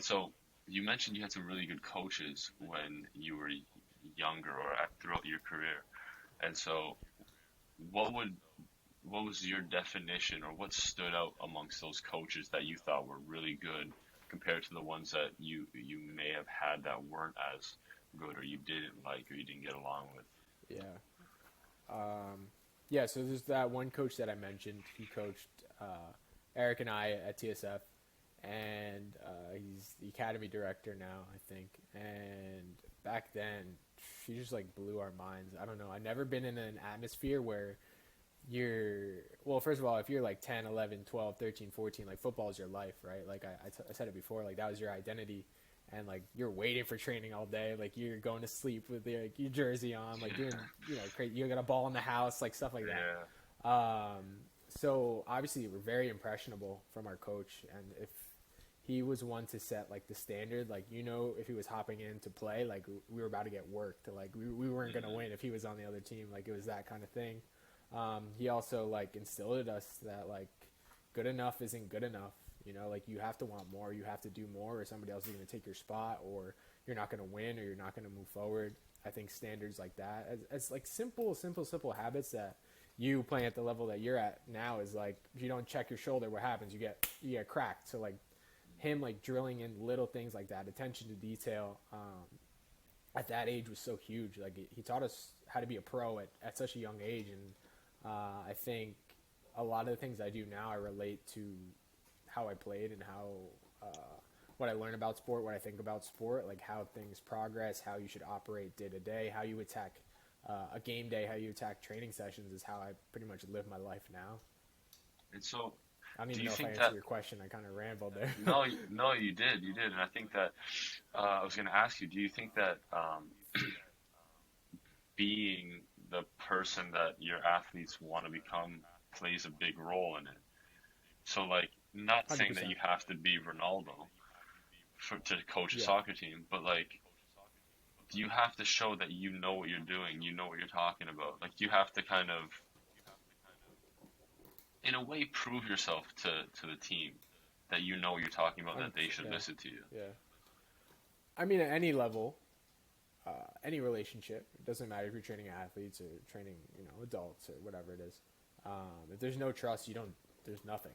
So you mentioned you had some really good coaches when you were younger or throughout your career. And so what would what was your definition or what stood out amongst those coaches that you thought were really good compared to the ones that you may have had that weren't as good or you didn't like or you didn't get along with? Yeah. Yeah, so there's that one coach that I mentioned. He coached Eric and I at TSF, and he's the academy director now, I think. And back then, she just like blew our minds. I don't know. I've never been in an atmosphere where well, first of all, if you're like 10, 11, 12, 13, 14, like football is your life, right? Like I said it before, like that was your identity. And like you're waiting for training all day, like you're going to sleep with your jersey on, like doing, crazy. You got a ball in the house, like stuff like that. Yeah. So obviously we're very impressionable from our coach, and if he was one to set like the standard, like if he was hopping in to play, like we were about to get worked, like we weren't gonna Hmm. win if he was on the other team, like it was that kind of thing. He also like instilled in us that like good enough isn't good enough. Like you have to want more, you have to do more, or somebody else is going to take your spot, or you're not going to win, or you're not going to move forward. I think standards like that, as like simple habits that you playing at the level that you're at now is like if you don't check your shoulder, what happens? You get cracked. So like him like drilling in little things like that, attention to detail, at that age was so huge. Like he taught us how to be a pro at such a young age, and I think a lot of the things I do now I relate to how I played and how what I learn about sport, what I think about sport, like how things progress, how you should operate day to day, how you attack a game day, how you attack training sessions is how I pretty much live my life now. And so I don't do even you know if I think answered that your question. I kind of rambled there. no, no, you did, and I think that I was going to ask you, do you think that being the person that your athletes want to become plays a big role in it? So, like, not Hundred saying that percent. you have to be Ronaldo to coach a Yeah. soccer team, but like, you have to show that you know what you're doing, you know what you're talking about. Like, you have to kind of, in a way, prove yourself to the team that you know what you're talking about, Hundred that they percent. should Yeah. listen to you. Yeah. I mean, at any level, any relationship, it doesn't matter if you're training athletes or training, adults or whatever it is. If there's no trust, you don't. There's nothing.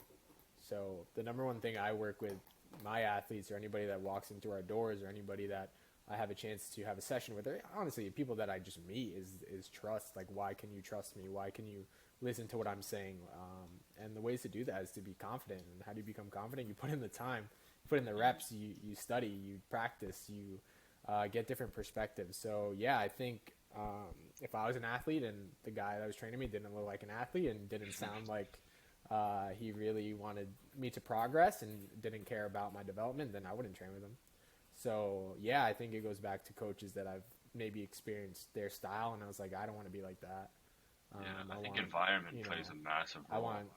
So the number one thing I work with my athletes or anybody that walks into our doors or anybody that I have a chance to have a session with, or honestly, people that I just meet is trust. Like, why can you trust me? Why can you listen to what I'm saying? And the ways to do that is to be confident. And how do you become confident? You put in the time, you put in the reps, you study, you practice, you get different perspectives. So yeah, I think if I was an athlete and the guy that was training me didn't look like an athlete and didn't sound like he really wanted me to progress and didn't care about my development, then I wouldn't train with him. So yeah, I think it goes back to coaches that I've maybe experienced their style, and I was like, I don't want to be like that. Yeah, I I think want, environment you plays know, a massive I want role.